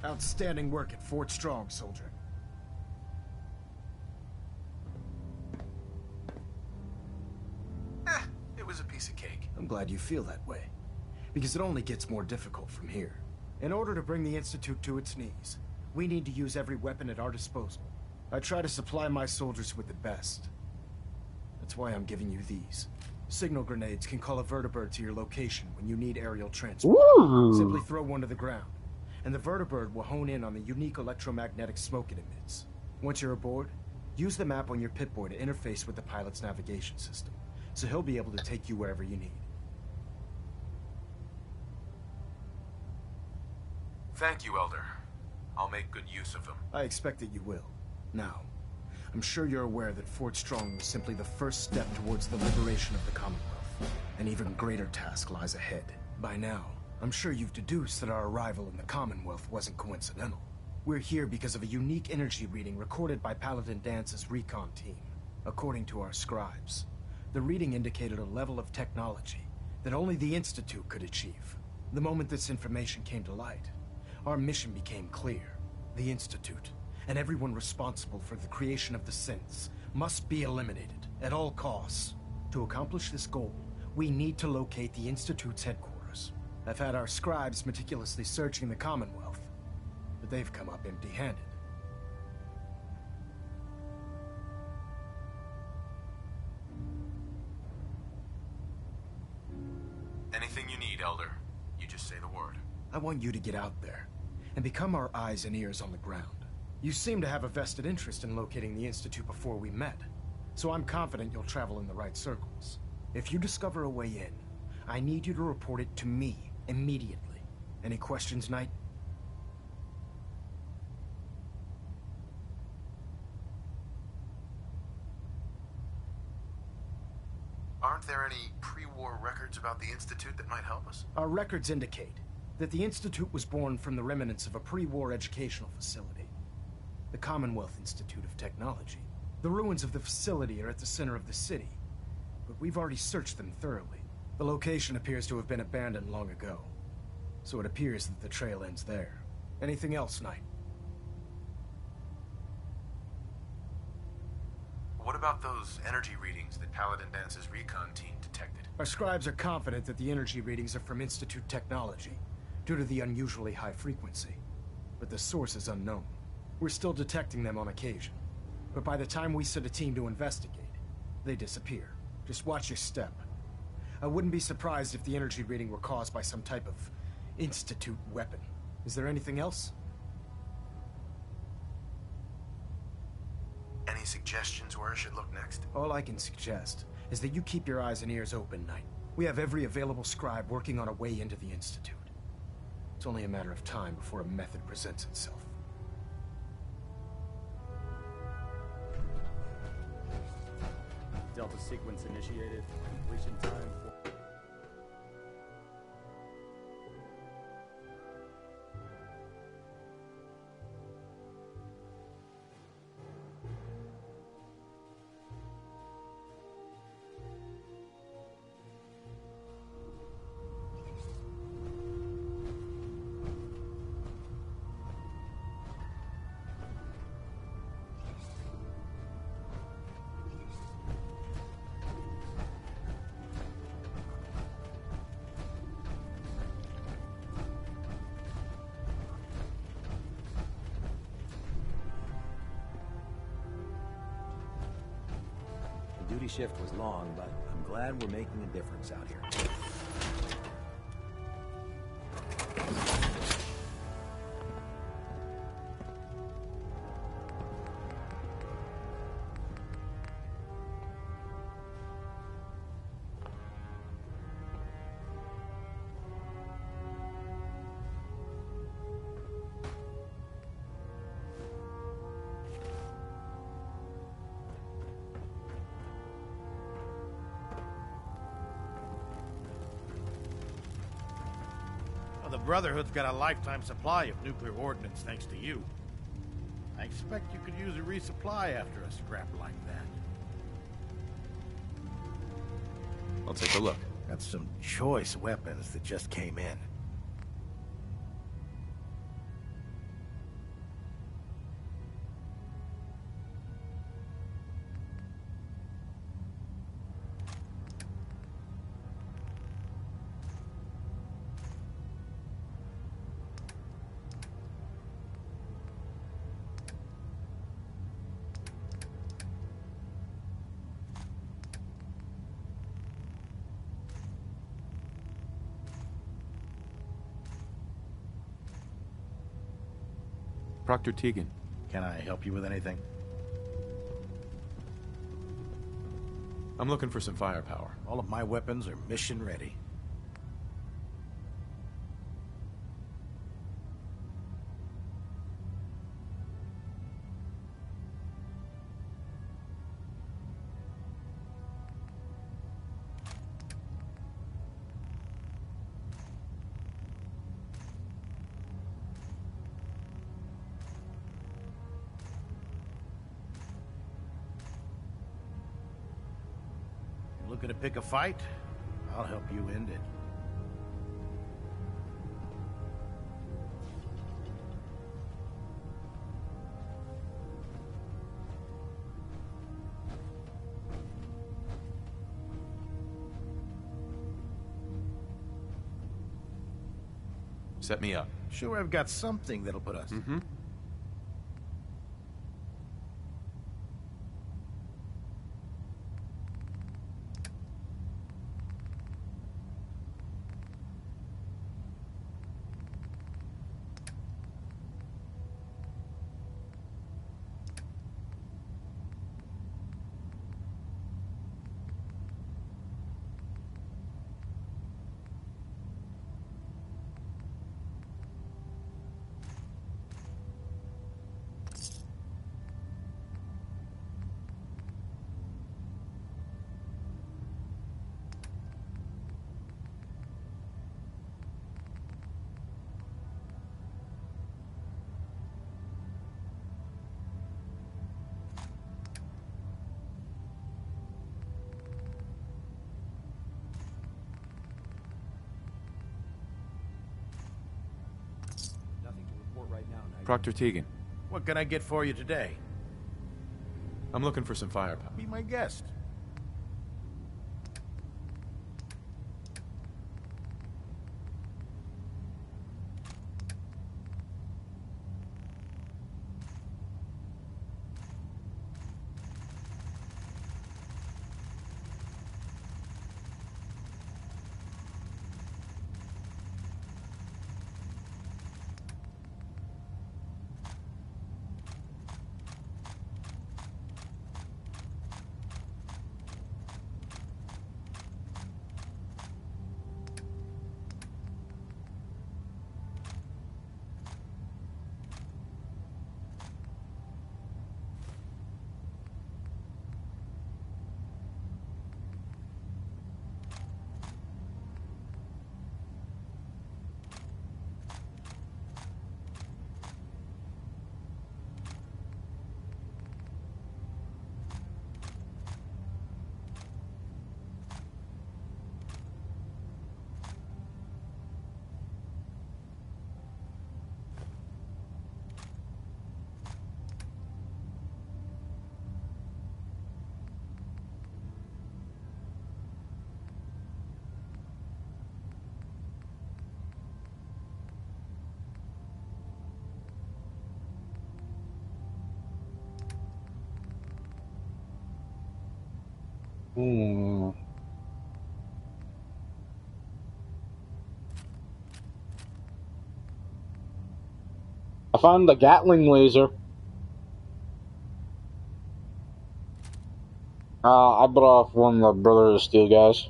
Outstanding work at Fort Strong, soldier. It was a piece of cake. I'm glad you feel that way, because it only gets more difficult from here. In order to bring the Institute to its knees, we need to use every weapon at our disposal. I try to supply my soldiers with the best. That's why I'm giving you these. Signal grenades can call a vertibird to your location when you need aerial transport. Ooh. Simply throw one to the ground, and the vertibird will hone in on the unique electromagnetic smoke it emits. Once you're aboard, use the map on your Pip-Boy to interface with the pilot's navigation system, so he'll be able to take you wherever you need. Thank you, Elder. I'll make good use of them. I expect that you will. Now, I'm sure you're aware that Fort Strong was simply the first step towards the liberation of the Commonwealth. An even greater task lies ahead. By now, I'm sure you've deduced that our arrival in the Commonwealth wasn't coincidental. We're here because of a unique energy reading recorded by Paladin Dance's recon team. According to our scribes, the reading indicated a level of technology that only the Institute could achieve. The moment this information came to light, our mission became clear. The Institute, and everyone responsible for the creation of the synths, must be eliminated at all costs. To accomplish this goal, we need to locate the Institute's headquarters. I've had our scribes meticulously searching the Commonwealth, but they've come up empty-handed. Anything you need, Elder. You just say the word. I want you to get out there and become our eyes and ears on the ground. You seem to have a vested interest in locating the Institute before we met, so I'm confident you'll travel in the right circles. If you discover a way in, I need you to report it to me immediately. Any questions, Knight? Aren't there any pre-war records about the Institute that might help us? Our records indicate that the Institute was born from the remnants of a pre-war educational facility, the Commonwealth Institute of Technology. The ruins of the facility are at the center of the city, but we've already searched them thoroughly. The location appears to have been abandoned long ago, so it appears that the trail ends there. Anything else, Knight? What about those energy readings that Paladin Dance's recon team detected? Our scribes are confident that the energy readings are from Institute technology, due to the unusually high frequency, but the source is unknown. We're still detecting them on occasion, but by the time we send a team to investigate, they disappear. Just watch your step. I wouldn't be surprised if the energy reading were caused by some type of Institute weapon. Is there anything else? Any suggestions where I should look next? All I can suggest is that you keep your eyes and ears open, Knight. We have every available scribe working on a way into the Institute. It's only a matter of time before a method presents itself. Delta sequence initiated. Completion time for... Duty shift was long, but I'm glad we're making a difference out here. The Brotherhood's got a lifetime supply of nuclear ordnance thanks to you. I expect you could use a resupply after a scrap like that. I'll take a look. Got some choice weapons that just came in. Proctor Tegan. Can I help you with anything? I'm looking for some firepower. All of my weapons are mission ready. Looking to pick a fight? I'll help you end it. Set me up. Sure, I've got something that'll put us. Mm-hmm. Nothing to report right now, Knight. Proctor Tegan. What can I get for you today? I'm looking for some firepower. Be my guest. I found the Gatling laser. I bought off one of the Brotherhood of Steel guys.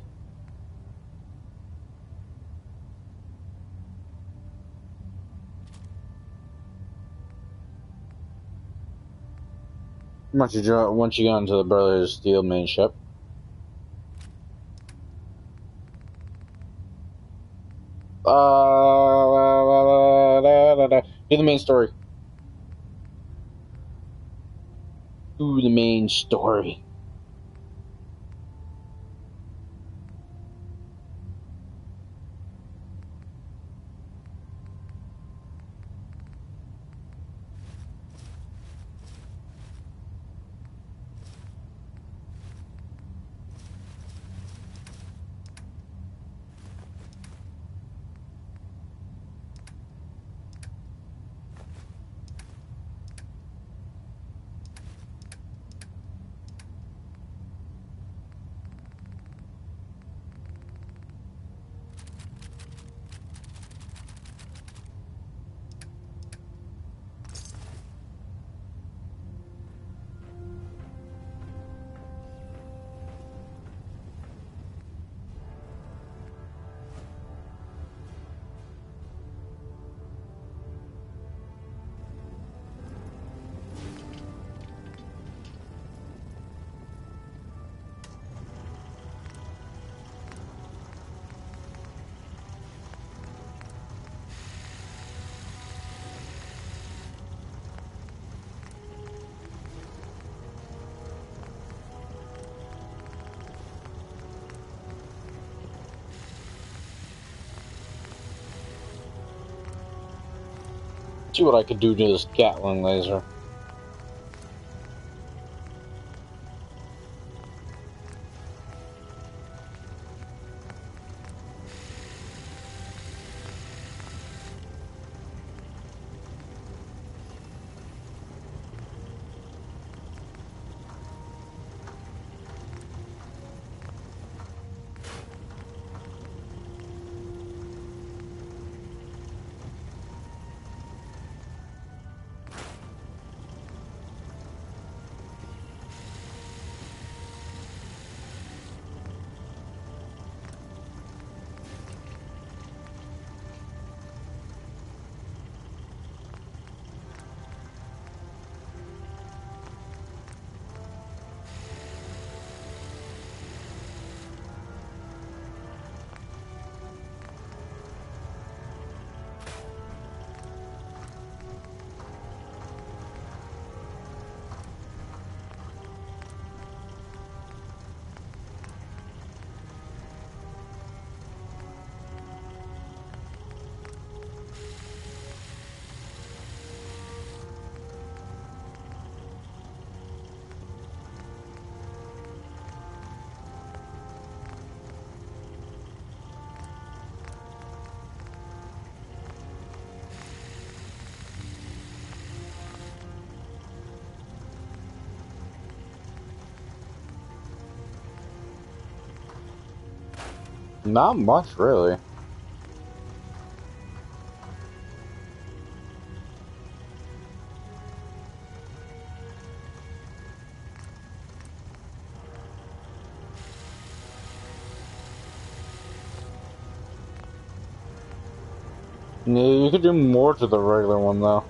Once you get into the Brotherhood of Steel main ship. Do the main story. Do the main story. See what I could do to this Gatling laser. Not much, really. Yeah, you could do more to the regular one, though.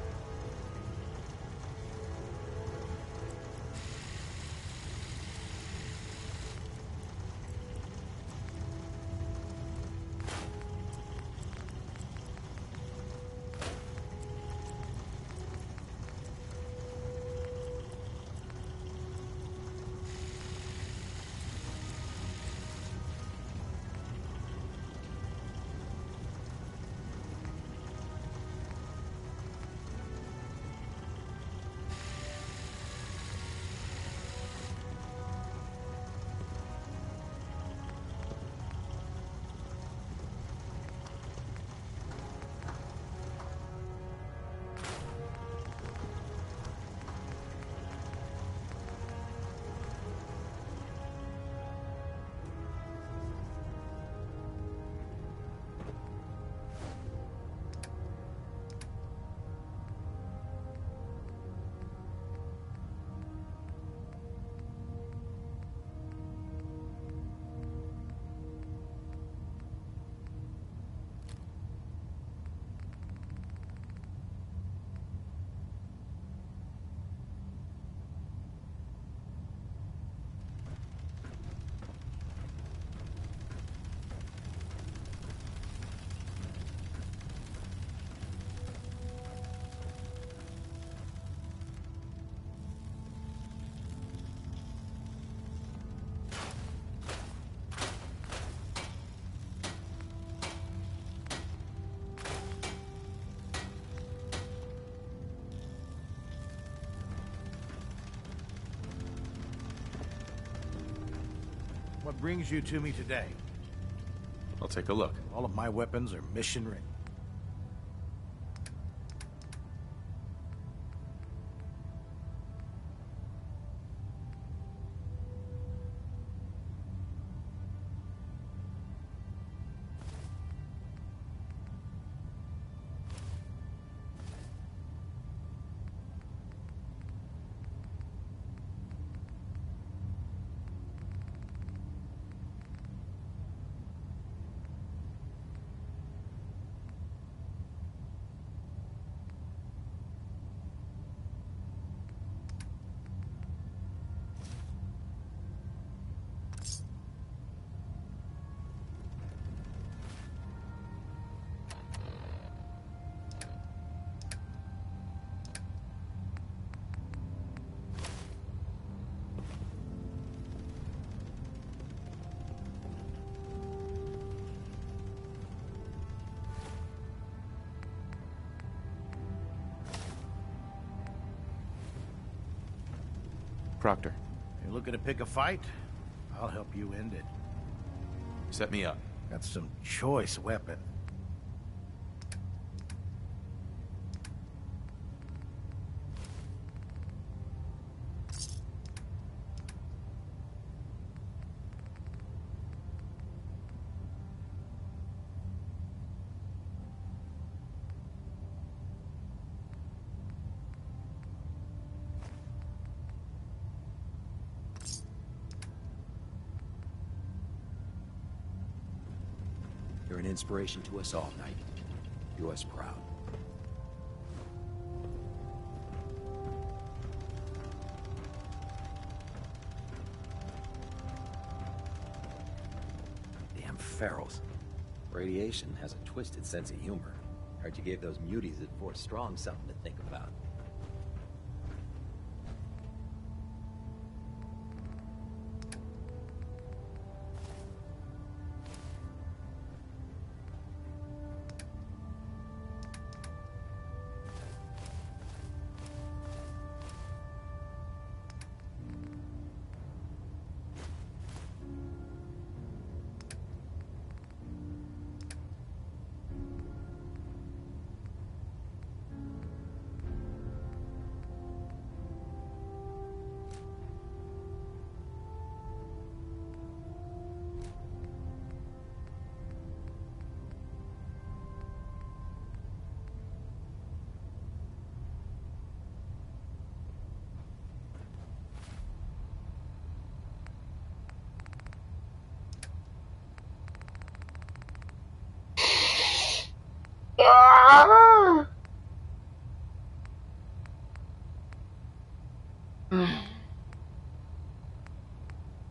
What brings you to me today? I'll take a look. All of my weapons are mission ready. Proctor, You looking to pick a fight? I'll help you end it. set me up. Got some choice weapon. You're an inspiration to us all, Knight. Do us proud. Damn ferals. Radiation has a twisted sense of humor. Heard you gave those muties at Fort Strong something to think about.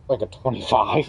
Like a 25.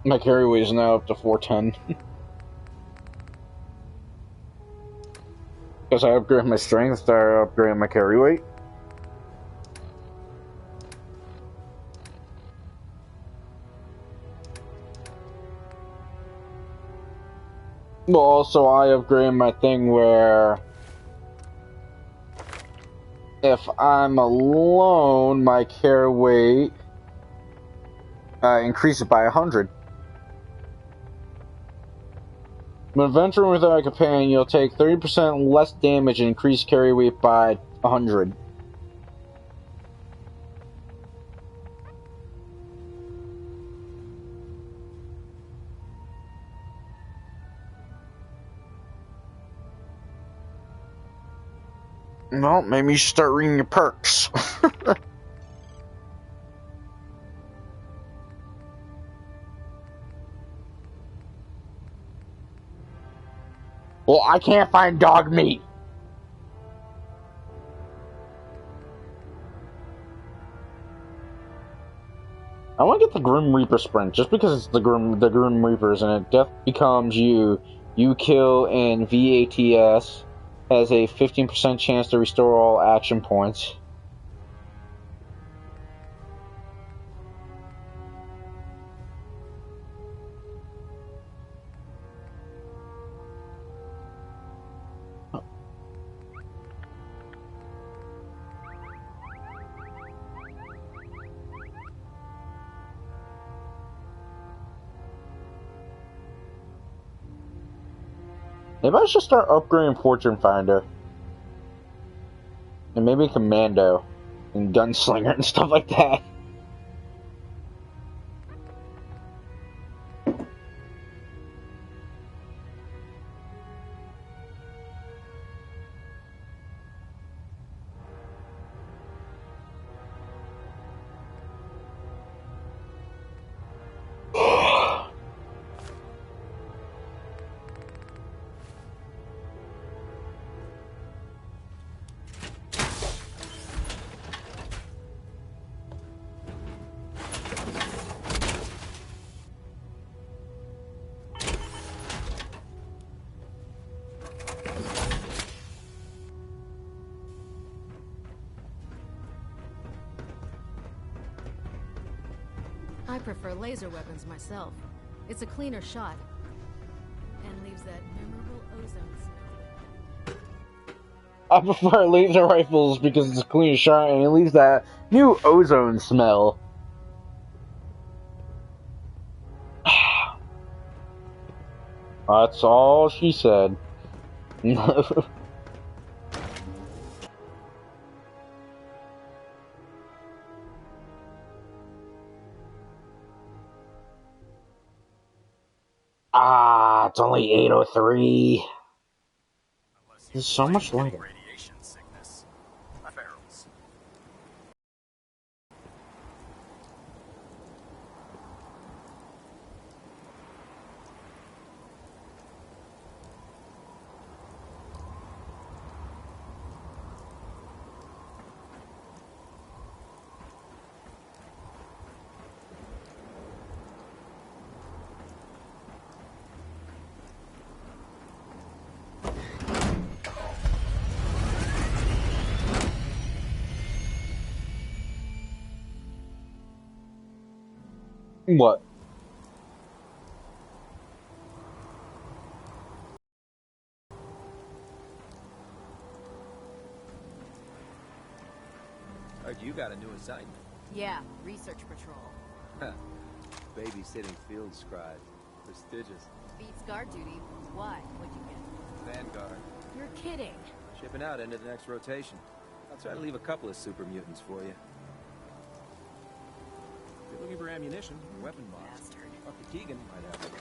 My carry weight is now up to 410. Because I upgraded my strength, I upgraded my carry weight. Well, also I upgraded my thing where if I'm alone, my carry weight increases by 100. When adventuring without a companion, you'll take 30% less damage and increase carry weight by 100. Well, maybe you should start reading your perks. Well, I can't find dog meat. I want to get the Grim Reaper sprint, just because it's the Grim Reapers, and it death becomes you. You kill in VATS, has a 15% chance to restore all action points. Maybe I should start upgrading Fortune Finder. And maybe Commando. And Gunslinger and stuff like that. I prefer laser weapons myself. It's a cleaner shot. And leaves that memorable ozone smell. I prefer laser rifles because it's a clean shot and it leaves that new ozone smell. That's all she said. Ah, it's only 8:03. There's so much lighter. Radiation sickness. Ferals. What? Heard you got a new assignment. Yeah, research patrol. Huh. Babysitting field scribe. Prestigious. Beats guard duty. Why? What'd you get? Vanguard. You're kidding. Shipping out into the next rotation. I'll try to leave a couple of super mutants for you. If you're looking for ammunition, or weapon box, Bastard. Dr. Keegan might have it.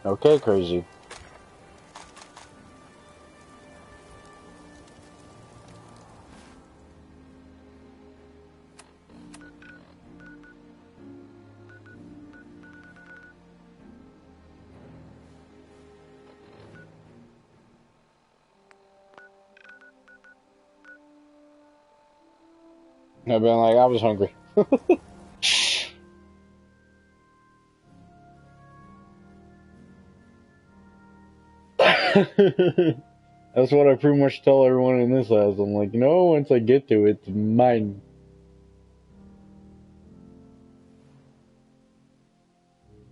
Okay, crazy. I've been like, I was hungry. That's what I pretty much tell everyone in this house. I'm like, once I get to it, it's mine.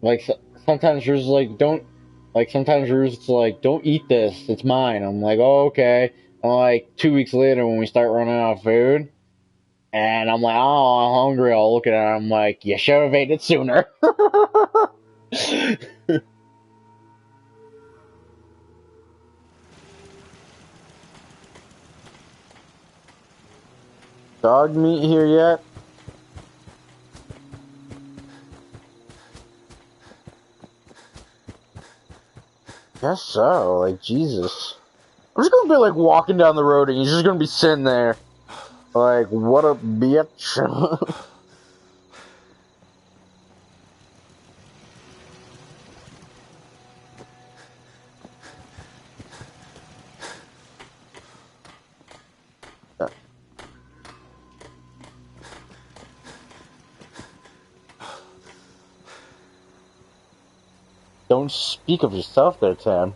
Like, sometimes Ruth's like, sometimes Ruth's like, don't eat this, it's mine. I'm like, oh, okay. And like, 2 weeks later when we start running out of food, and I'm like, oh, I'm hungry, I'll look at it, I'm like, you should have ate it sooner. Dog meat here yet? Guess so, like, Jesus. I'm just gonna be like walking down the road and he's just gonna be sitting there. Like, what a bitch. Don't speak of yourself there, Tam.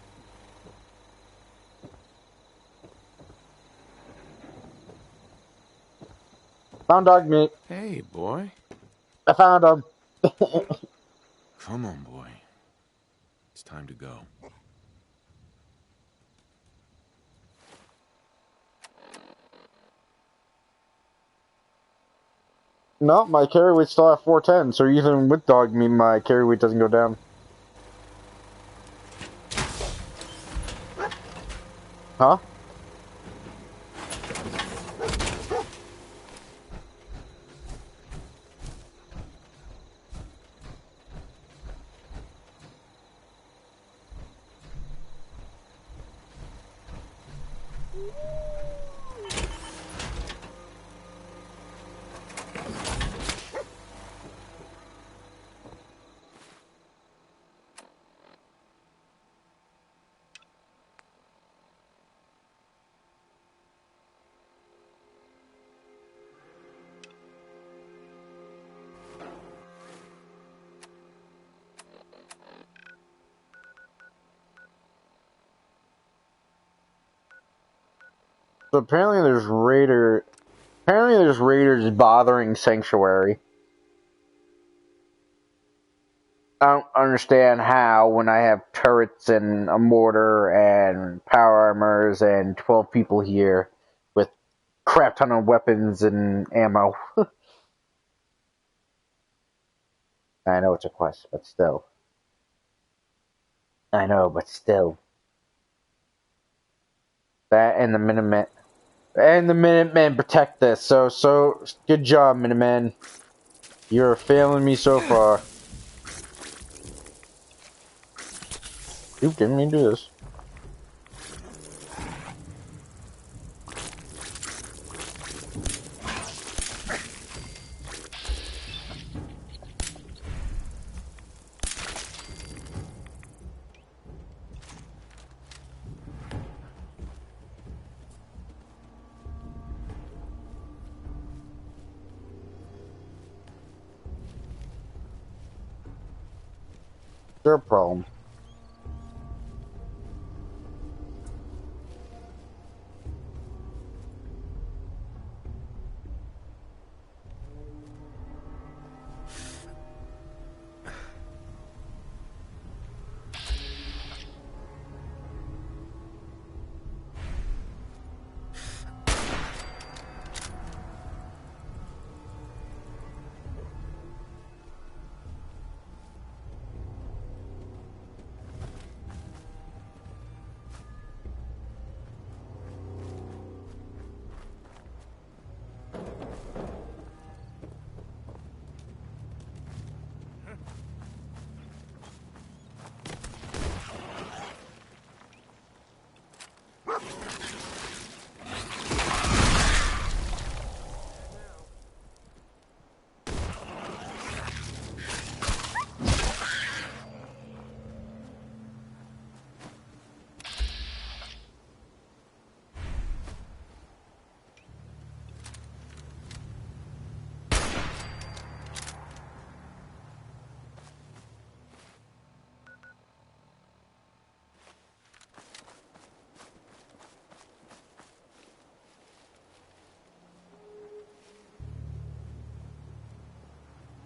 Found dog meat. Hey, boy. I found him. Come on, boy. It's time to go. No, my carry weight's still at 410, so even with dog meat, my carry weight doesn't go down. Huh? So apparently there's raiders bothering Sanctuary. I don't understand how when I have turrets and a mortar and power armors and 12 people here with crap ton of weapons and ammo. I know it's a quest, but still. I know, but still. That and the Minutemen. And the Minutemen protect this. So good job, Minutemen. You're failing me so far. You didn't mean to do this. Their problem.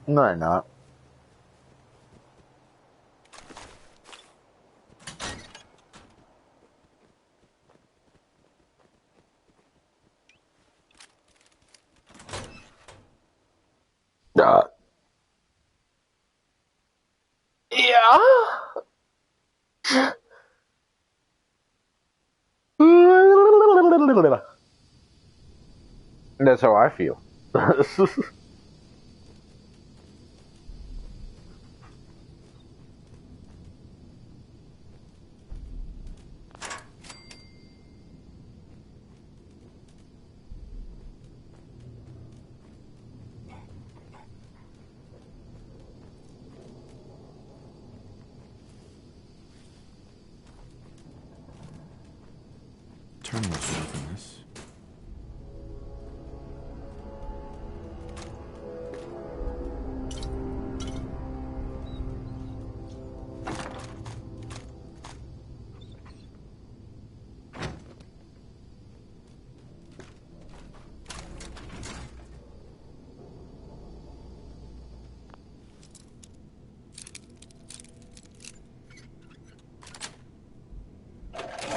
No, they're not. Yeah. That's how I feel. Terminal should open this.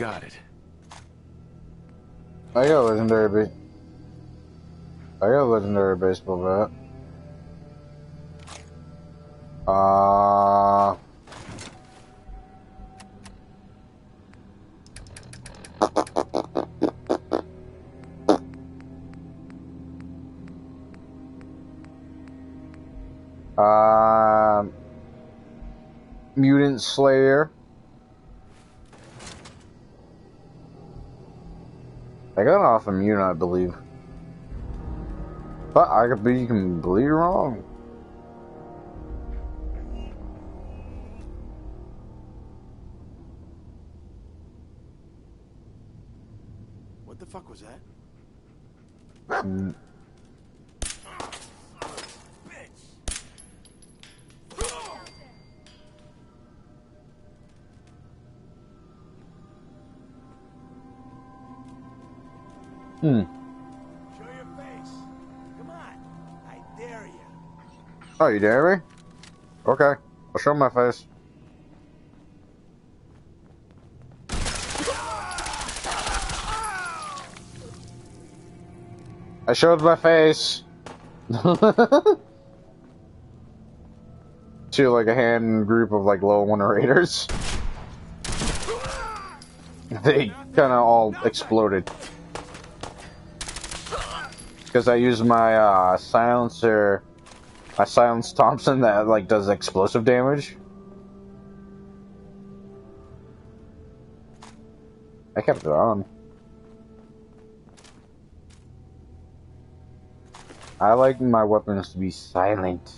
Got it. I got a legendary baseball bat. Mutant Slayer. I got an off immune, I believe. But I could be completely wrong. What the fuck was that? Hmm. Show your face. Come on. I dare you. Oh, you dare me? Okay. I'll show my face. I showed my face. To like a hand group of like low one raiders. They kind of all exploded. Because I used my silencer, my silence Thompson that like does explosive damage. I kept it on. I like my weapons to be silent.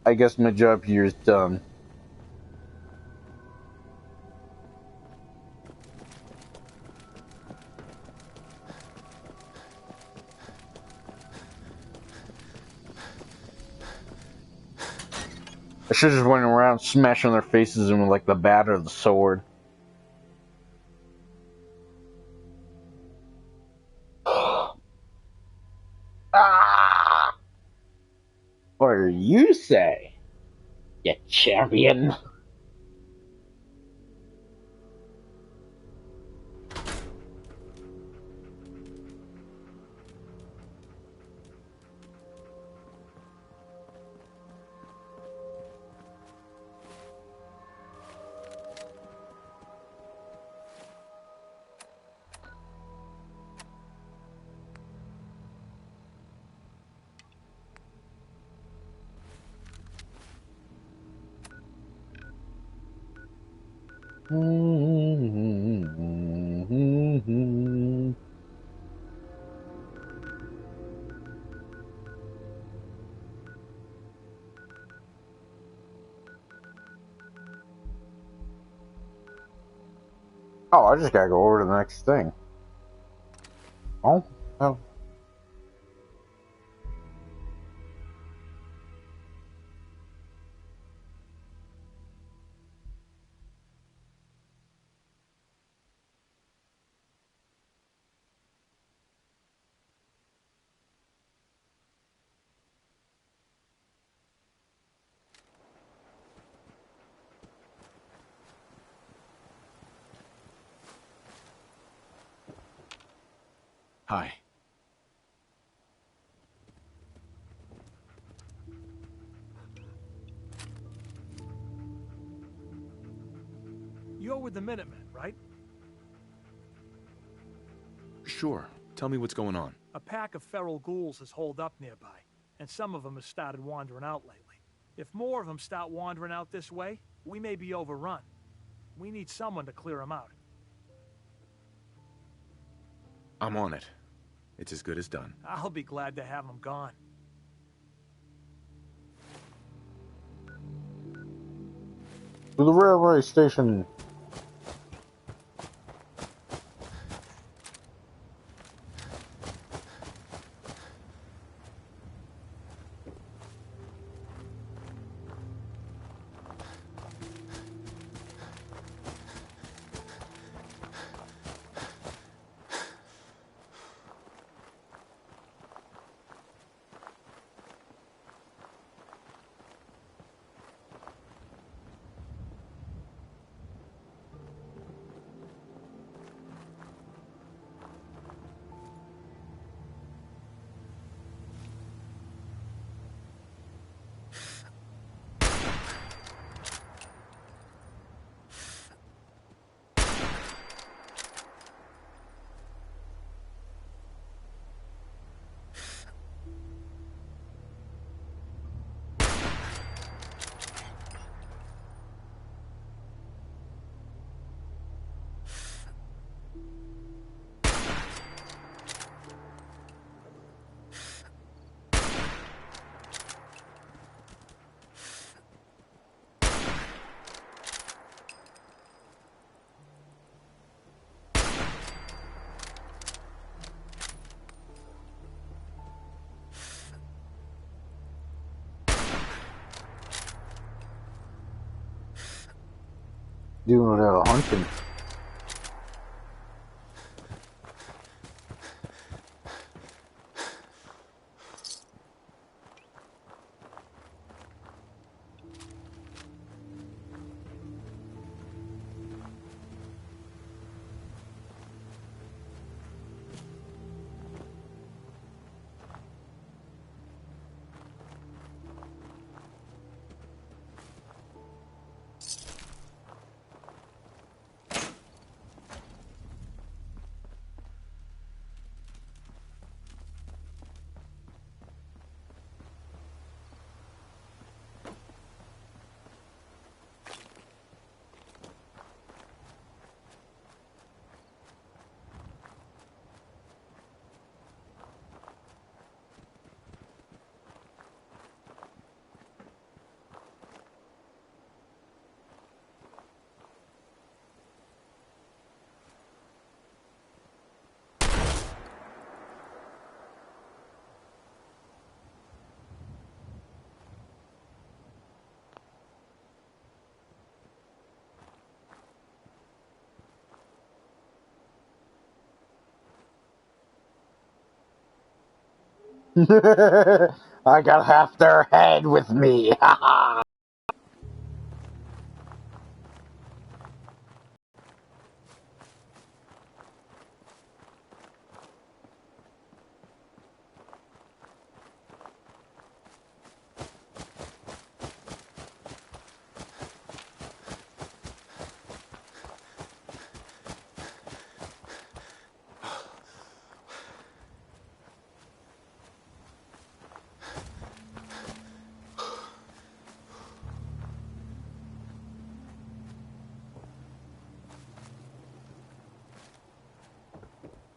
I guess my job here is done. I should just went around smashing their faces in with like the bat or the sword. Ah! What do you say, you champion? Oh, I just gotta go over to the next thing. Oh, oh. Hi. You're with the Minutemen, right? Sure. Tell me what's going on. A pack of feral ghouls has holed up nearby, and some of them have started wandering out lately. If more of them start wandering out this way, we may be overrun. We need someone to clear them out. I'm on it. It's as good as done. I'll be glad to have them gone. To the railway station. Doing a little hunting. I got half their head with me.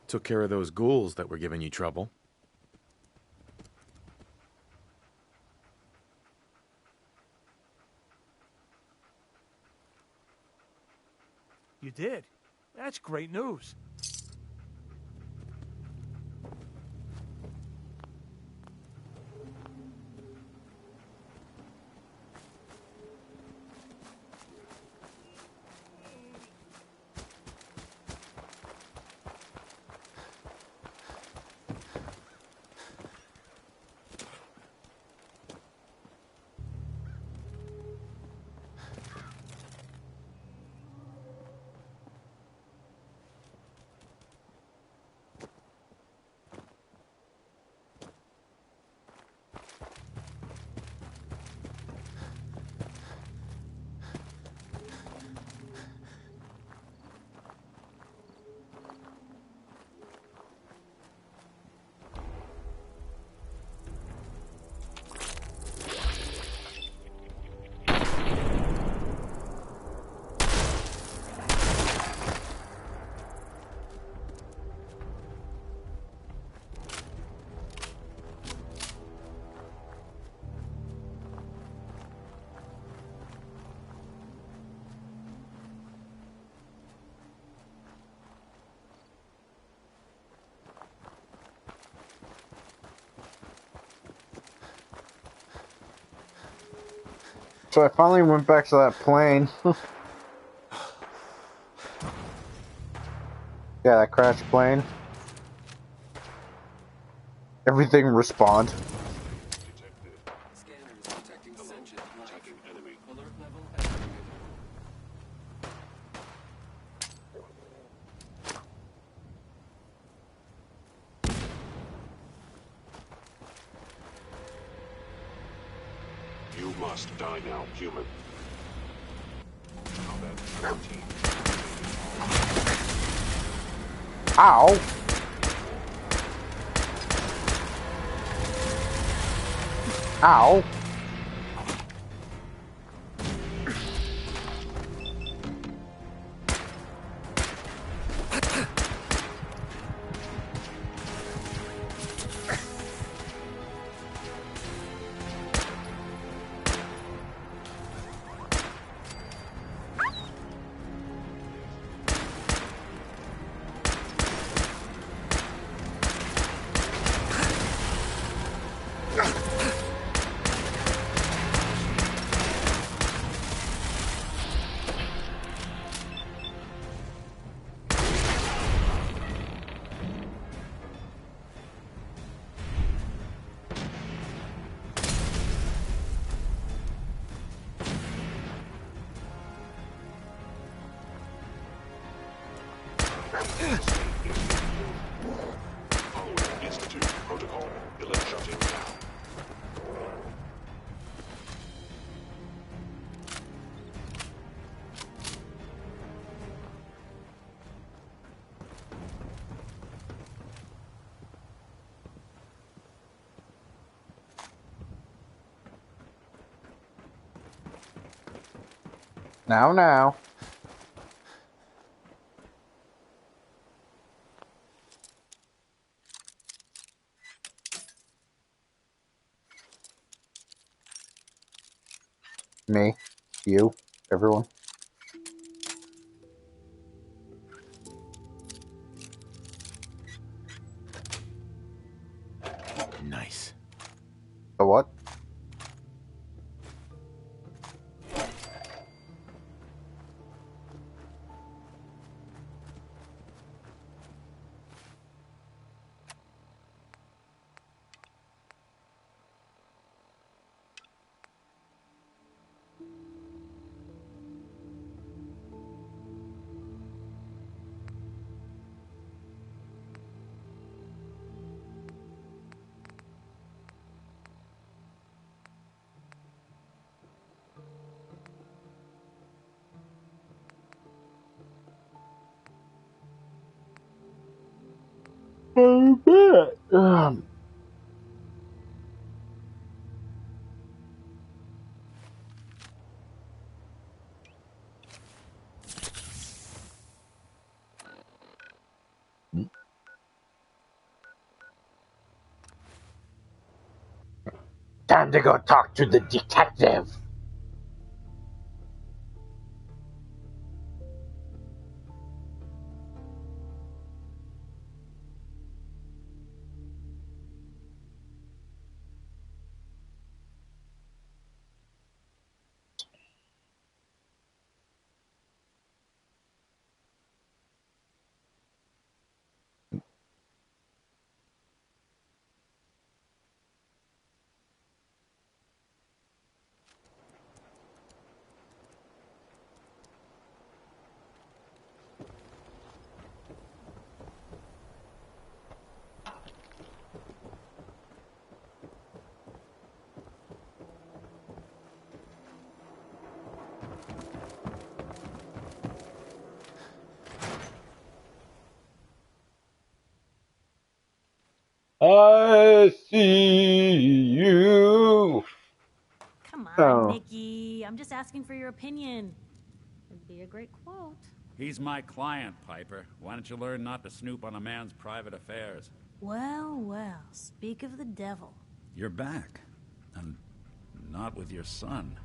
Took care of those ghouls that were giving you trouble. You did? That's great news. So I finally went back to that plane. Yeah, that crashed plane. Everything respawned. You must die now, human. Combat 14. Ow! Ow! Institute protocol. Billet shutting down. Now. Me, you, everyone. Nice. A what? Time to go talk to the detective. I see you. Come on, Oh. Nikki. I'm just asking for your opinion. It'd be a great quote. He's my client, Piper. Why don't you learn not to snoop on a man's private affairs? Well, speak of the devil. You're back. And not with your son.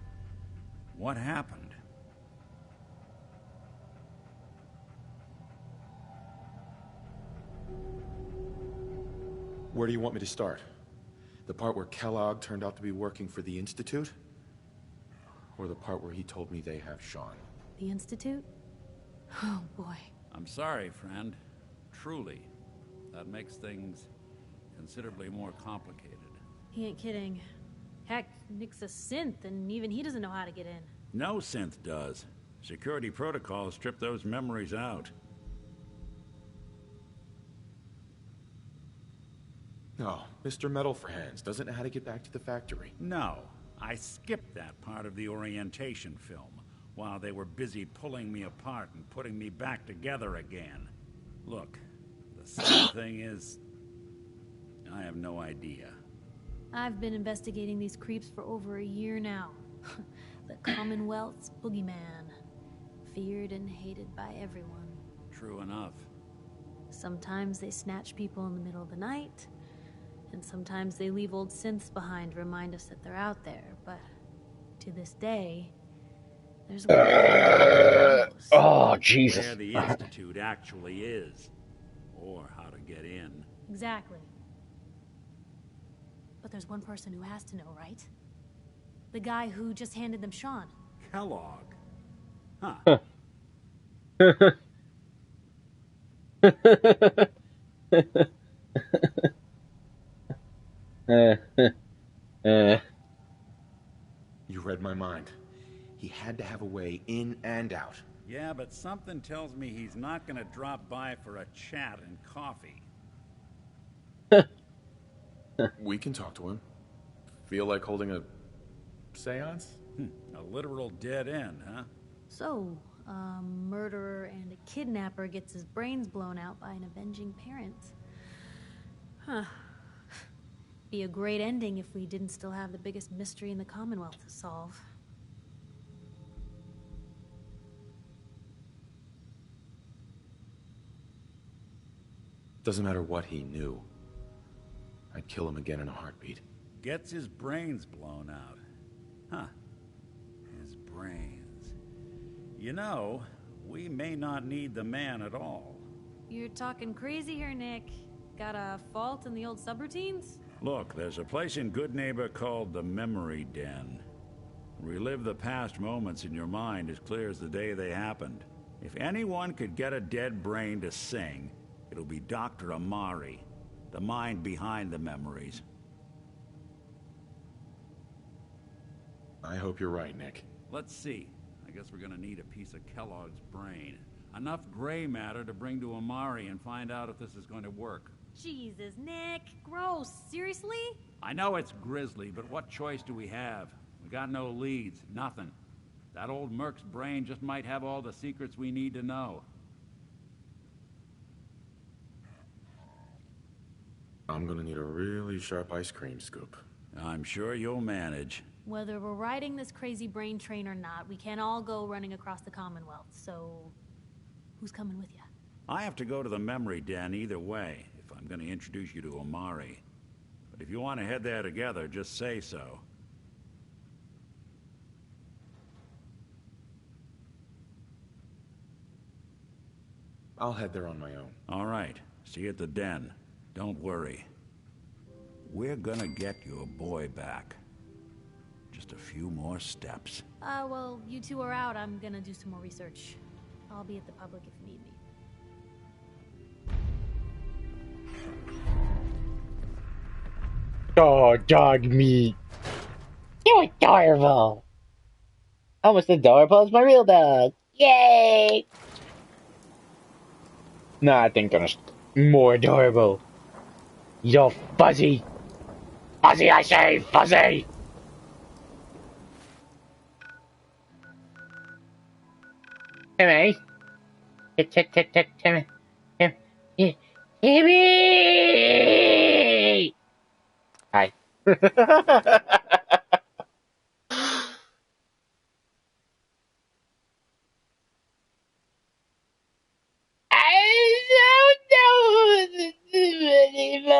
What happened? Where do you want me to start? The part where Kellogg turned out to be working for the Institute? Or the part where he told me they have Sean? The Institute? Oh, boy. I'm sorry, friend. Truly. That makes things considerably more complicated. He ain't kidding. Heck, Nick's a synth, and even he doesn't know how to get in. No synth does. Security protocols strip those memories out. No, Mr. Metal for Hands doesn't know how to get back to the factory. No. I skipped that part of the orientation film while they were busy pulling me apart and putting me back together again. Look, the sad thing is, I have no idea. I've been investigating these creeps for over a year now. The Commonwealth's boogeyman. Feared and hated by everyone. True enough. Sometimes they snatch people in the middle of the night, and sometimes they leave old synths behind to remind us that they're out there, but to this day, there's one who knows Oh, Jesus. where the Institute actually is, or how to get in. Exactly. But there's one person who has to know, right? The guy who just handed them Sean. Kellogg. Huh. You read my mind. He had to have a way in and out. Yeah, but something tells me he's not gonna drop by for a chat and coffee. We can talk to him. Feel like holding a seance? A literal dead end, huh? So, a murderer and a kidnapper gets his brains blown out by an avenging parent. Huh. Be a great ending if we didn't still have the biggest mystery in the Commonwealth to solve. Doesn't matter what he knew. I'd kill him again in a heartbeat. Gets his brains blown out. Huh. His brains. You know, we may not need the man at all. You're talking crazy here, Nick. Got a fault in the old subroutines? Look, there's a place in Good Neighbor called the Memory Den. Relive the past moments in your mind as clear as the day they happened. If anyone could get a dead brain to sing, it'll be Dr. Amari, the mind behind the memories. I hope you're right, Nick. Let's see. I guess we're gonna need a piece of Kellogg's brain. Enough gray matter to bring to Amari and find out if this is going to work. Jesus, Nick. Gross. Seriously? I know it's grisly, but what choice do we have? We got no leads, nothing. That old Merc's brain just might have all the secrets we need to know. I'm gonna need a really sharp ice cream scoop. I'm sure you'll manage. Whether we're riding this crazy brain train or not, we can't all go running across the Commonwealth, so who's coming with you? I have to go to the Memory Den either way, if I'm going to introduce you to Amari. But if you want to head there together, just say so. I'll head there on my own. All right. See you at the Den. Don't worry. We're gonna get your boy back. Just a few more steps. Well, you two are out. I'm gonna do some more research. I'll be at the public if you need me. Oh, dog meat. You're adorable. Almost adorable as my real dog. Yay! Nah, I think I'm more adorable. You're fuzzy. Fuzzy, I say, fuzzy! Timmy. Timmy. Timmy! Hi. I don't know what to do anymore.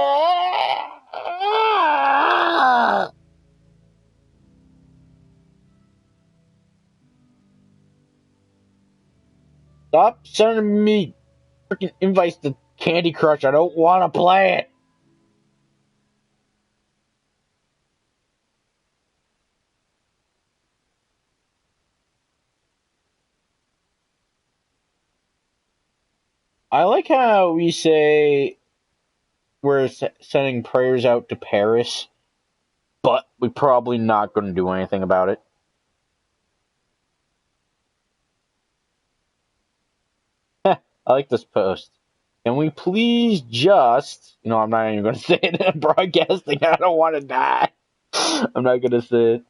Stop sending me freaking invites to Candy Crush. I don't want to play it. I like how we say we're sending prayers out to Paris, but we're probably not going to do anything about it. I like this post. Can we please just... No, I'm not even going to say it in broadcasting. I don't want to die. I'm not going to say it.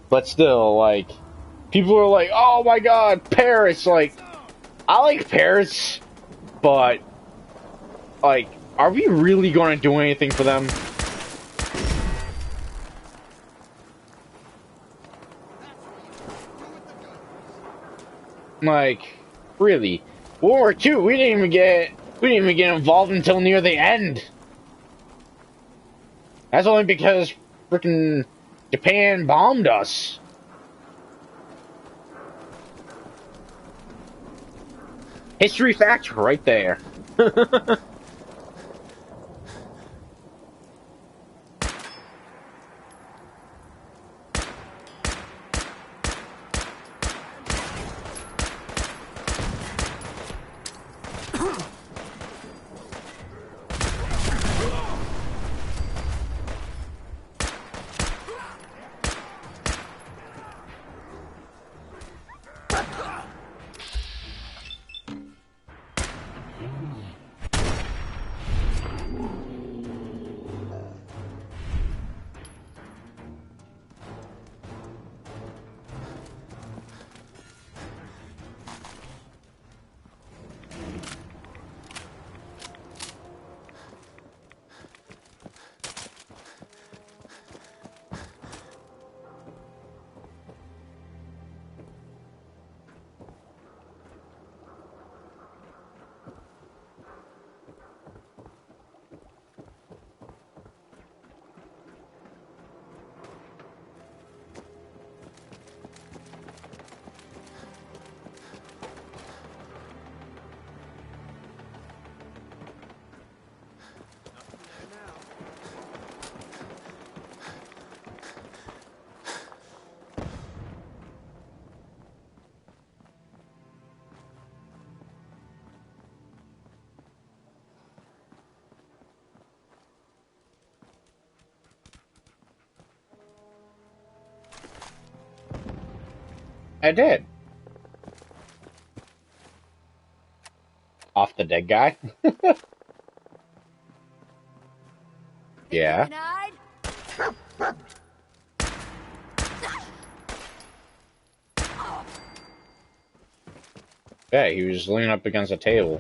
But still, like, people are like, oh my god, Paris, like, I like Paris, but, like, are we really going to do anything for them? Like, really? World War II, we didn't even get involved until near the end. That's only because frickin' Japan bombed us. History fact right there. I did. Off the dead guy? Yeah. Yeah, he was leaning up against a table.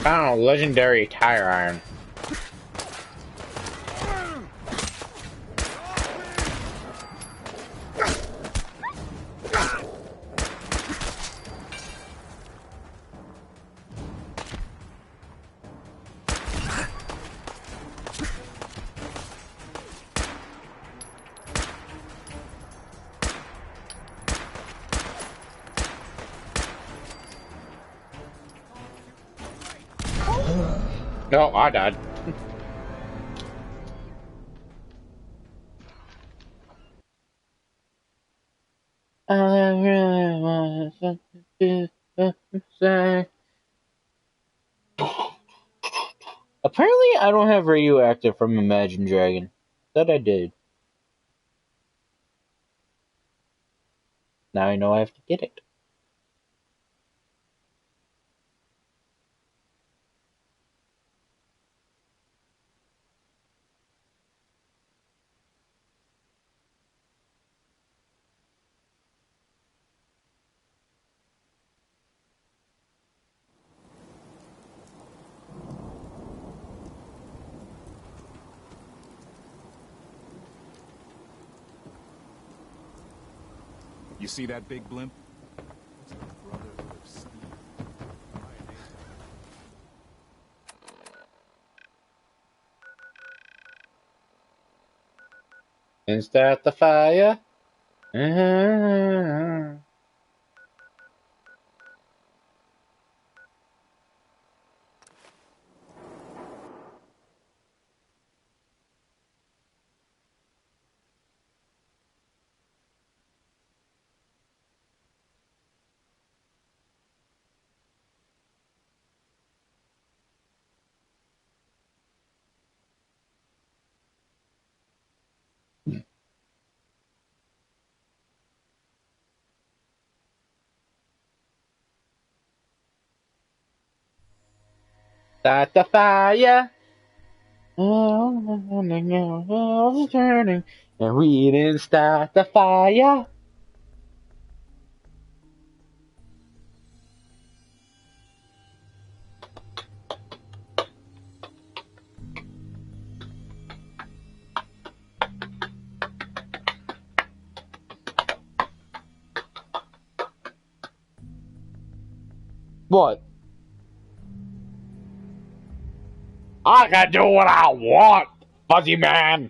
Found a legendary tire iron. No, I died. I really want something to say. Apparently, I don't have radioactive from Imagine Dragon. Thought I did. Now I know I have to get it. You see that big blimp? It's the Brotherhood of Steel. And start the fire. Start the fire. Oh, turning, and we didn't start the fire. What? I can do what I want, Fuzzy Man.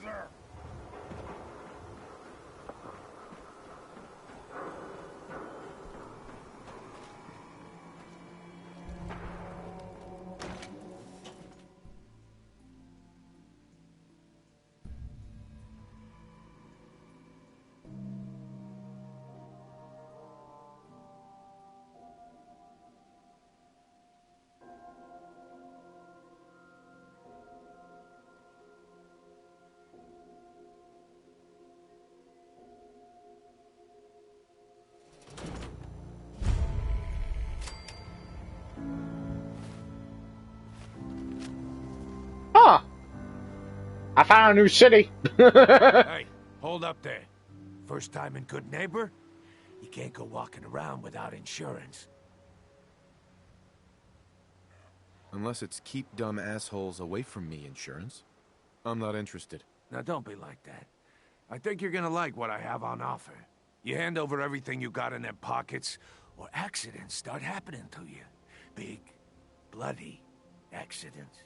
sir. Huh. I found a new city. Hey, hold up there. First time in Good Neighbor? You can't go walking around without insurance. Unless it's keep dumb assholes away from me insurance. I'm not interested. Now don't be like that. I think you're gonna like what I have on offer. You hand over everything you got in them pockets, or accidents start happening to you. Big, bloody accidents.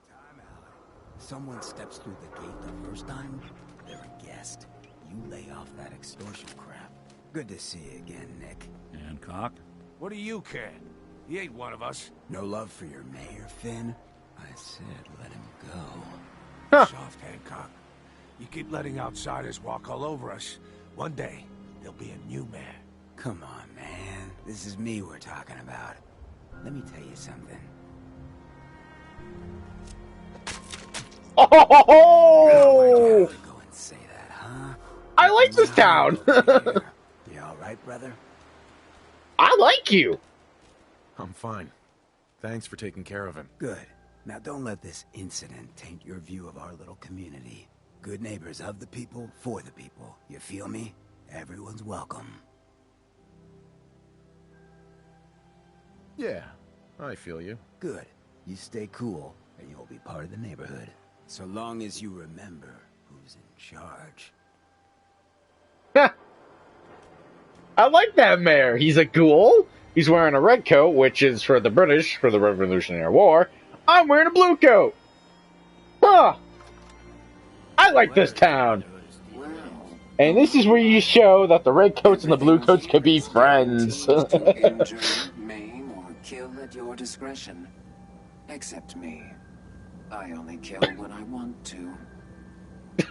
Time out. Someone steps through the gate the first time, they're a guest. You lay off that extortion crap. Good to see you again, Nick. Hancock? What do you care? He ain't one of us. No love for your mayor, Finn? I said let him go. Huh. Soft, Hancock. You keep letting outsiders walk all over us. One day, there'll be a new mayor. Come on, man. This is me we're talking about. Let me tell you something. Oh! Go and say that, huh? I like this town. You all right, brother? I like you. I'm fine. Thanks for taking care of him. Good. Now don't let this incident taint your view of our little community. Good neighbors of the people, for the people. You feel me? Everyone's welcome. Yeah, I feel you. Good. You stay cool, and you'll be part of the neighborhood. So long as you remember who's in charge. I like that mayor. He's a ghoul. He's wearing a red coat, which is for the British, for the Revolutionary War. I'm wearing a blue coat. Huh. I like this town. And this is where you show that the red coats and the blue coats could be friends. Injure, maim, or kill at your discretion. Except me. I only kill when I want to.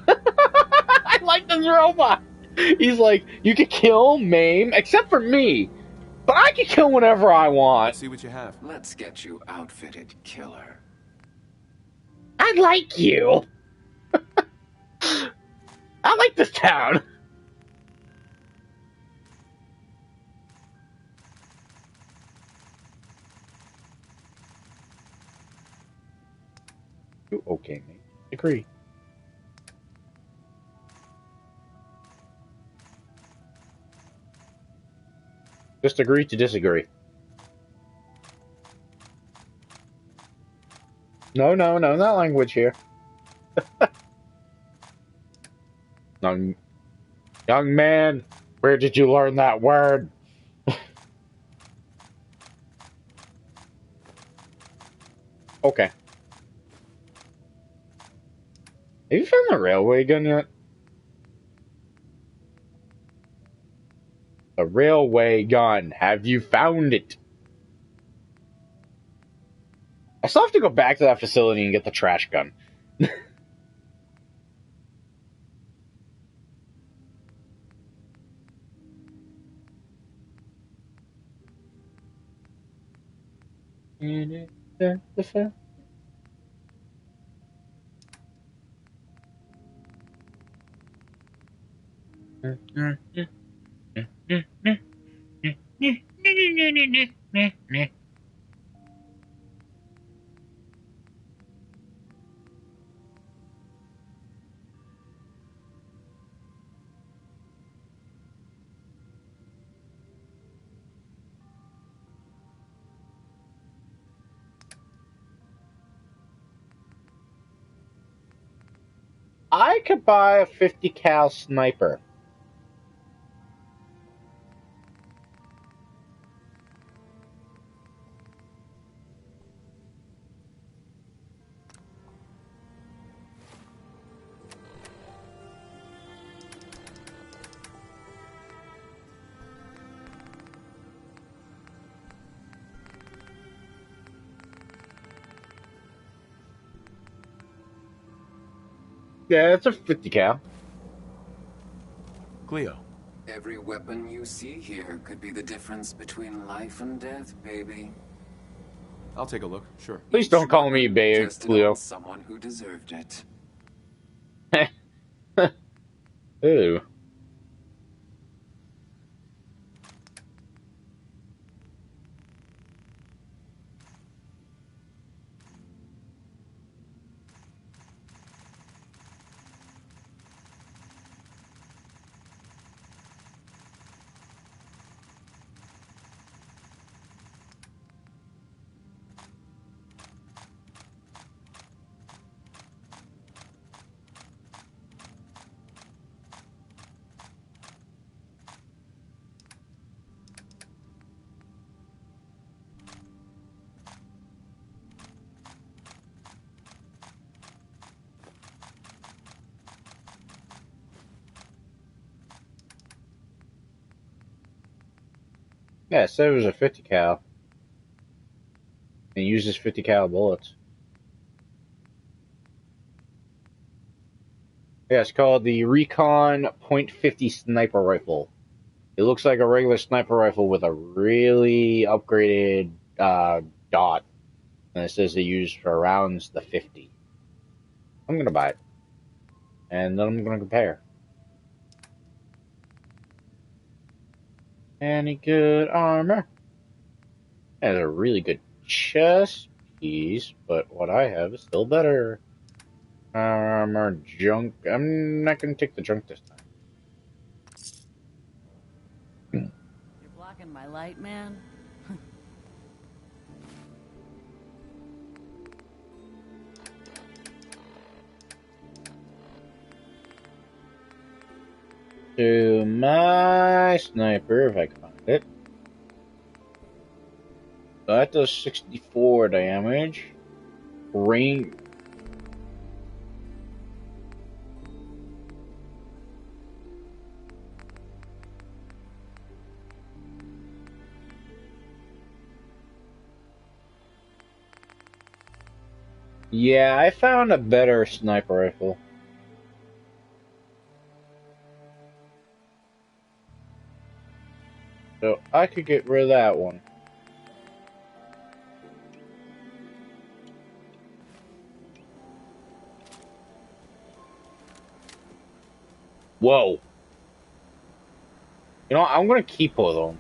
I like this robot. He's like, you could kill, maim, except for me. But I can kill whenever I want. Let's see what you have. Let's get you outfitted, killer. I like you. I like this town. Okay, mate. Agree. Just agree to disagree. No, not language here. young man, where did you learn that word? Okay. Have you found the railway gun yet? The railway gun. Have you found it? I still have to go back to that facility and get the trash gun. I could buy a 50 cal sniper. Yeah, it's a 50 cal. Cleo. Every weapon you see here could be the difference between life and death, baby. I'll take a look, sure. Please don't call me babe, Tested Cleo. on someone who deserved it. Ew. Yeah, it said it was a 50 cal. And uses 50 cal bullets. Yeah, it's called the Recon .50 sniper rifle. It looks like a regular sniper rifle with a really upgraded dot. And it says they use for rounds the 50. I'm gonna buy it. And then I'm gonna compare. Any good armor? Has a really good chest piece, but what I have is still better. Armor, junk. I'm not gonna take the junk this time. You're blocking my light, man? To my sniper, if I can find it. That does 64 damage. Range. Yeah, I found a better sniper rifle. So I could get rid of that one. Whoa. You know, I'm gonna keep both of them.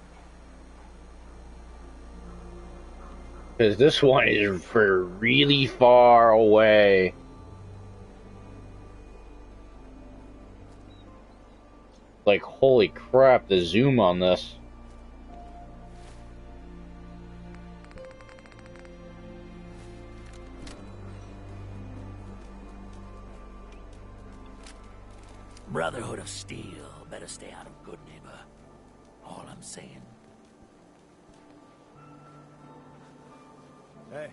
Because this one is for really far away. Like, holy crap, the zoom on this. Brotherhood of Steel. Better stay out of good neighbor. All I'm saying. Hey.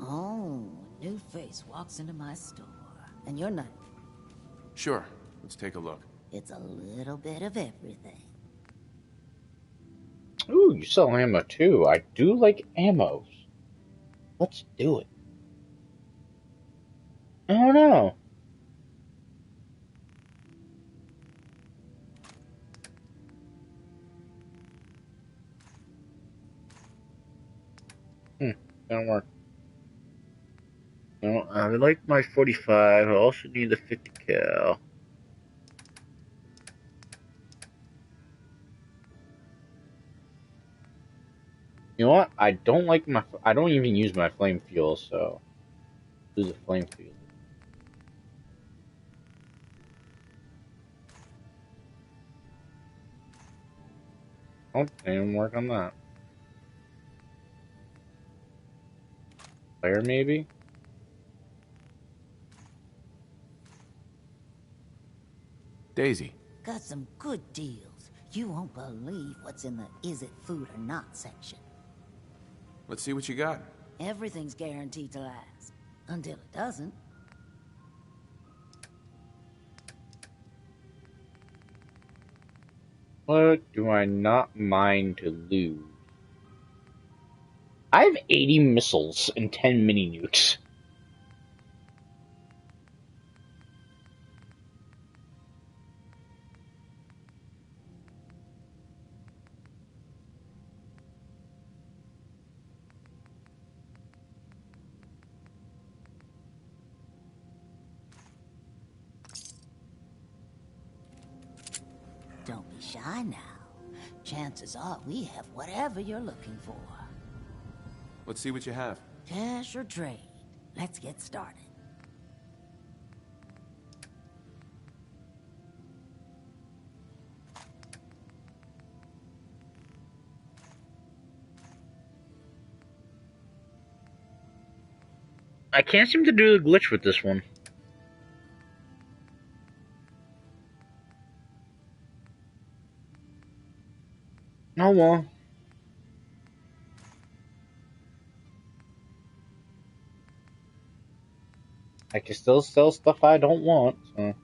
Oh, new face walks into my store. And you're not. Sure, let's take a look. It's a little bit of everything. Ooh, you sell ammo too. I do like ammos. Let's do it. I don't know. Don't work. No, I like my 45. I also need the 50 cal. You know what? I don't like my. I don't even use my flame fuel, so use the flame fuel. Oh, didn't even work on that. Fire maybe? Daisy. Got some good deals. You won't believe what's in the is it food or not section. Let's see what you got. Everything's guaranteed to last. Until it doesn't. What do I not mind to lose? I have 80 missiles and 10 mini nukes. shy now. Chances are we have whatever you're looking for. Let's see what you have. Cash or trade? Let's get started. I can't seem to do the glitch with this one. Oh well. I can still sell stuff I don't want, so.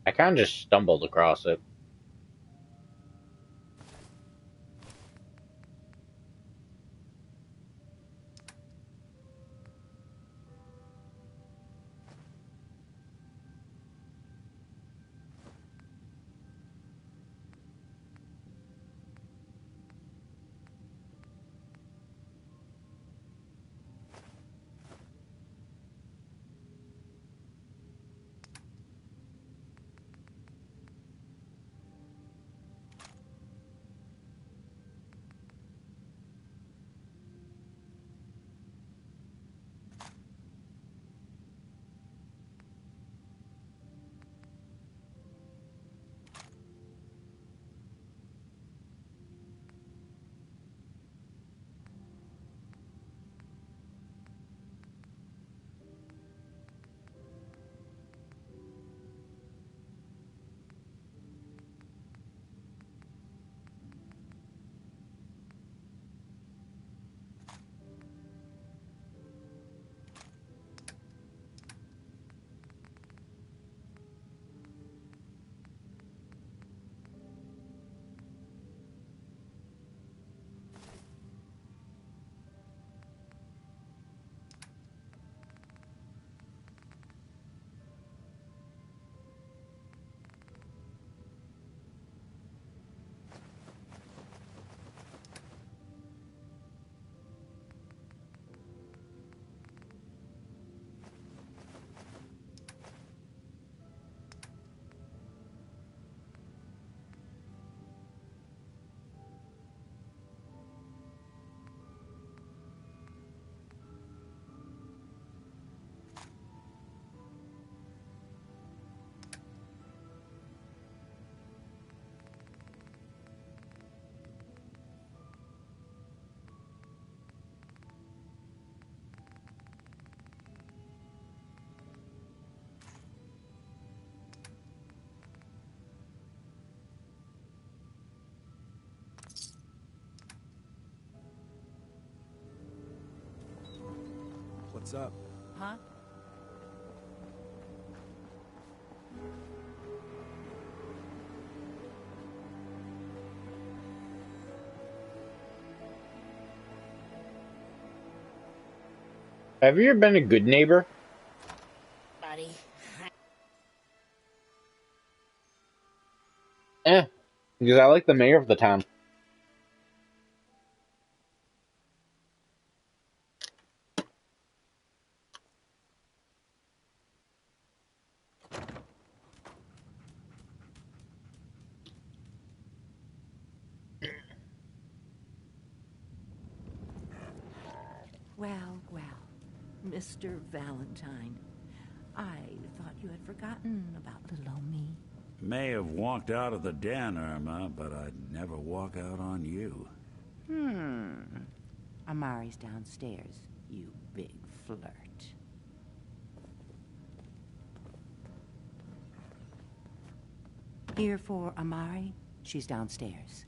I kind of just stumbled across it. What's up? Huh? Have you ever been a good neighbor? Buddy. Because I like the mayor of the town. Well, well, Mr. Valentine. I thought you had forgotten about little old me. May have walked out of the den, Irma, but I'd never walk out on you. Amari's downstairs, you big flirt. Here for Amari? She's downstairs.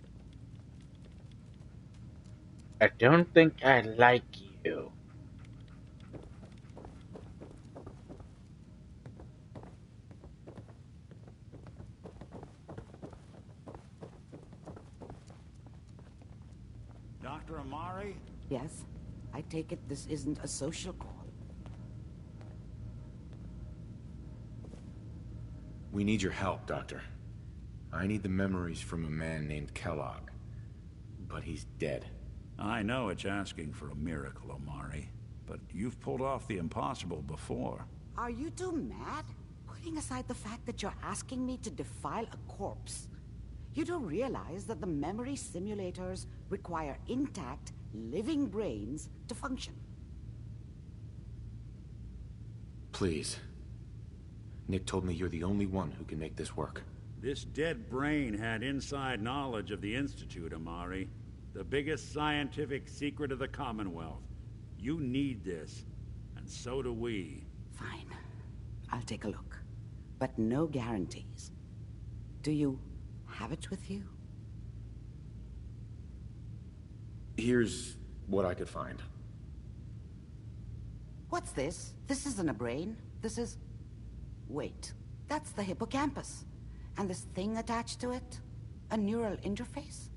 I don't think I like you. Dr. Amari? Yes? I take it this isn't a social call. We need your help, Doctor. I need the memories from a man named Kellogg. But he's dead. I know it's asking for a miracle, Amari. But you've pulled off the impossible before. Are you two mad? Putting aside the fact that you're asking me to defile a corpse, you do realize that the memory simulators require intact, living brains to function. Please. Nick told me you're the only one who can make this work. This dead brain had inside knowledge of the Institute, Amari. The biggest scientific secret of the Commonwealth. You need this, and so do we. Fine. I'll take a look. But no guarantees. Do you have it with you? Here's what I could find. What's this? This isn't a brain. This is... Wait. That's the hippocampus. And this thing attached to it? A neural interface?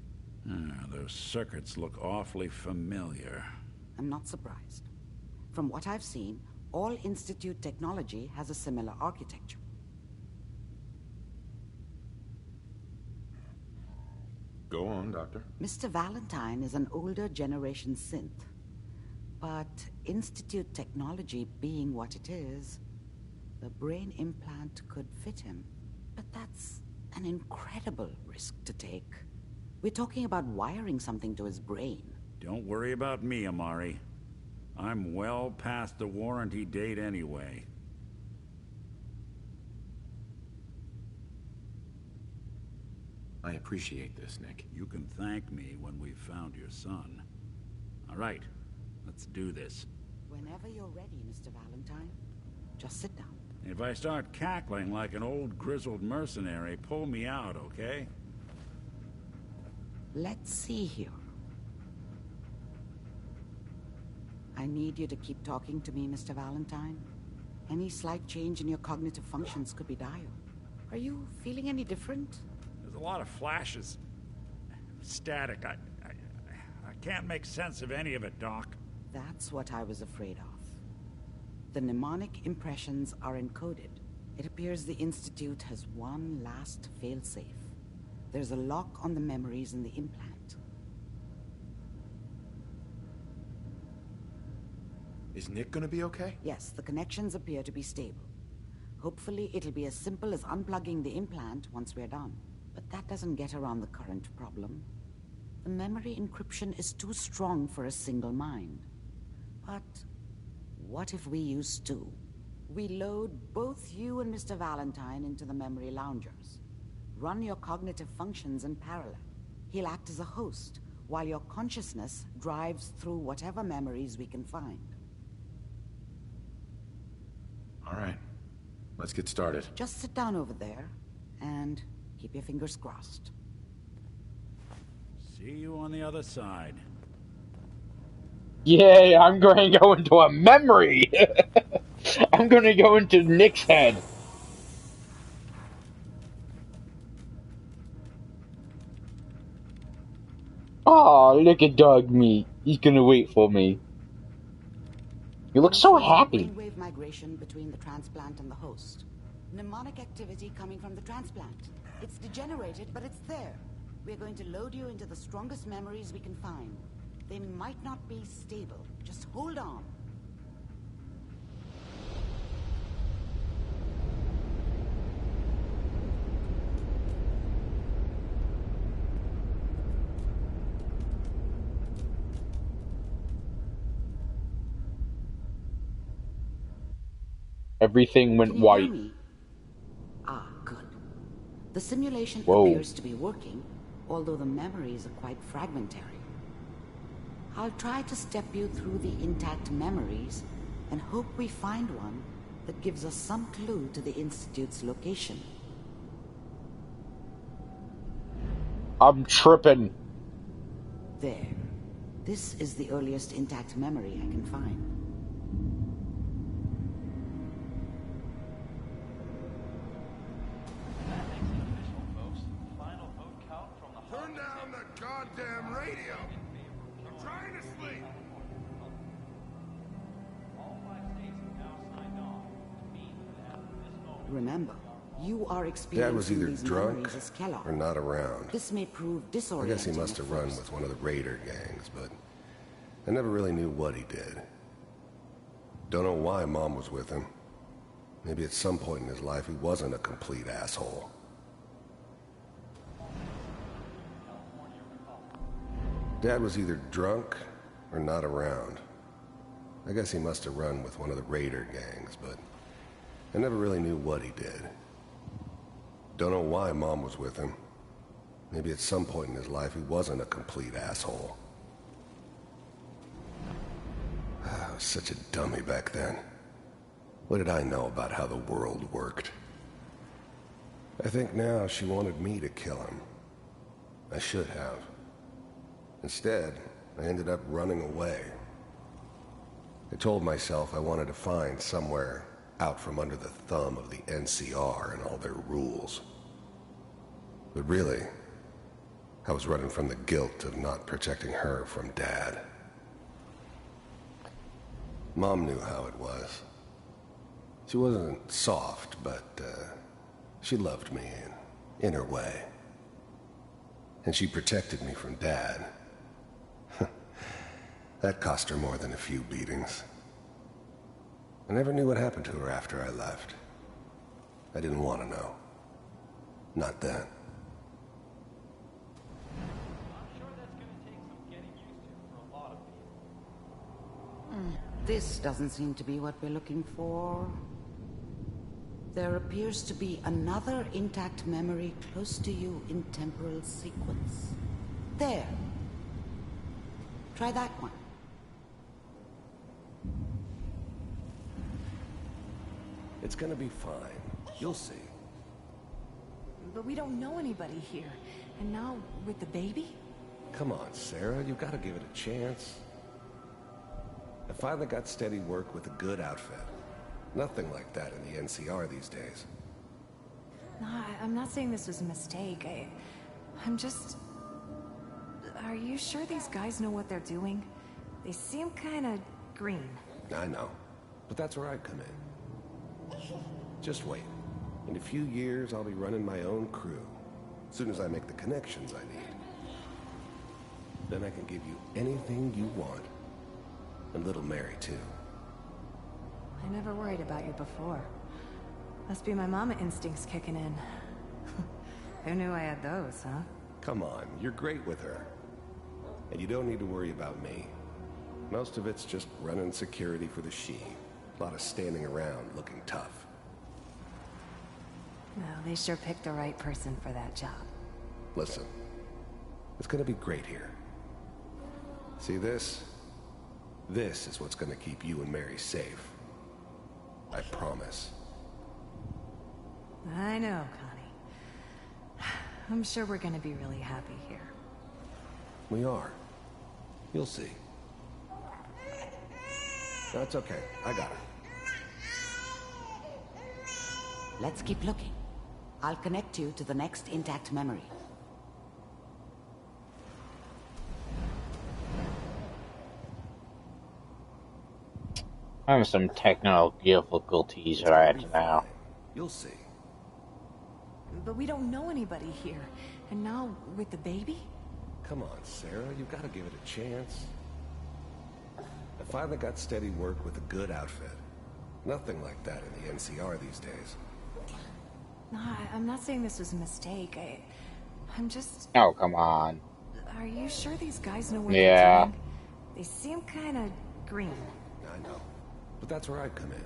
Those circuits look awfully familiar. I'm not surprised. From what I've seen, all Institute technology has a similar architecture. Go on, Doctor. Mr. Valentine is an older generation synth. But Institute technology being what it is, the brain implant could fit him. But that's an incredible risk to take. We're talking about wiring something to his brain. Don't worry about me, Amari. I'm well past the warranty date anyway. I appreciate this, Nick. You can thank me when we've found your son. All right, let's do this. Whenever you're ready, Mr. Valentine. Just sit down. If I start cackling like an old grizzled mercenary, pull me out, okay? Let's see here. I need you to keep talking to me, Mr. Valentine. Any slight change in your cognitive functions could be dire. Are you feeling any different? There's a lot of flashes. Static. I can't make sense of any of it, Doc. That's what I was afraid of. The mnemonic impressions are encoded. It appears the Institute has one last failsafe. There's a lock on the memories in the implant. Is Nick gonna be okay? Yes, the connections appear to be stable. Hopefully it'll be as simple as unplugging the implant once we're done. But that doesn't get around the current problem. The memory encryption is too strong for a single mind. But what if we use two? We load both you and Mr. Valentine into the memory loungers. Run your cognitive functions in parallel. He'll act as a host, while your consciousness drives through whatever memories we can find. All right. Let's get started. Just sit down over there, and keep your fingers crossed. See you on the other side. Yay, I'm going to go into a memory! I'm going to go into Nick's head. Aw, look at dog meat. He's gonna wait for me. You look so happy. Brainwave migration between the transplant and the host. Mnemonic activity coming from the transplant. It's degenerated, but it's there. We're going to load you into the strongest memories we can find. They might not be stable. Just hold on. Everything went white. Ah, good. The simulation Whoa. appears to be working, although the memories are quite fragmentary. I'll try to step you through the intact memories and hope we find one that gives us some clue to the Institute's location. I'm tripping. There. This is the earliest intact memory I can find. Turn down the goddamn radio! I'm trying to sleep! Remember, you are experiencing Dad was either these drunk memories as Kellogg. or not around. This may prove I disorienting. guess he must have run with one of the raider gangs, but I never really knew what he did. Don't know why Mom was with him. Maybe at some point in his life he wasn't a complete asshole. Dad was either drunk or not around. I guess he must have run with one of the raider gangs, but I never really knew what he did. Don't know why Mom was with him. Maybe at some point in his life he wasn't a complete asshole. I was such a dummy back then. What did I know about how the world worked? I think now she wanted me to kill him. I should have. Instead, I ended up running away. I told myself I wanted to find somewhere out from under the thumb of the NCR and all their rules. But really, I was running from the guilt of not protecting her from Dad. Mom knew how it was. She wasn't soft, but she loved me in her way. And she protected me from Dad. That cost her more than a few beatings. I never knew what happened to her after I left. I didn't want to know. Not then. This doesn't seem to be what we're looking for. There appears to be another intact memory close to you in temporal sequence. There. Try that one. It's gonna be fine. You'll see. But we don't know anybody here. And now, with the baby? Come on, Sarah. You've got to give it a chance. I finally got steady work with a good outfit. Nothing like that in the NCR these days. No, I'm not saying this was a mistake. I'm just... Are you sure these guys know what they're doing? They seem kind of green. I know. But that's where I come in. Just wait. In a few years, I'll be running my own crew. As soon as I make the connections I need. Then I can give you anything you want. And little Mary, too. I never worried about you before. Must be my mama instincts kicking in. Who knew I had those, huh? Come on, you're great with her. And you don't need to worry about me. Most of it's just running security for the she. A lot of standing around looking tough. Well, they sure picked the right person for that job. Listen, it's gonna be great here. See this? This is what's gonna keep you and Mary safe. I promise. I know, Connie. I'm sure we're gonna be really happy here. We are. You'll see. No, it's okay. I got it. Let's keep looking. I'll connect you to the next intact memory. I'm some technical difficulties right now. You'll see. But we don't know anybody here. And now, with the baby? Come on, Sarah. You've got to give it a chance. I finally got steady work with a good outfit. Nothing like that in the NCR these days. No, I'm not saying this was a mistake. I'm just... Oh, come on. Are you sure these guys know what Yeah. they're doing? They seem kind of green. I know. But that's where I come in.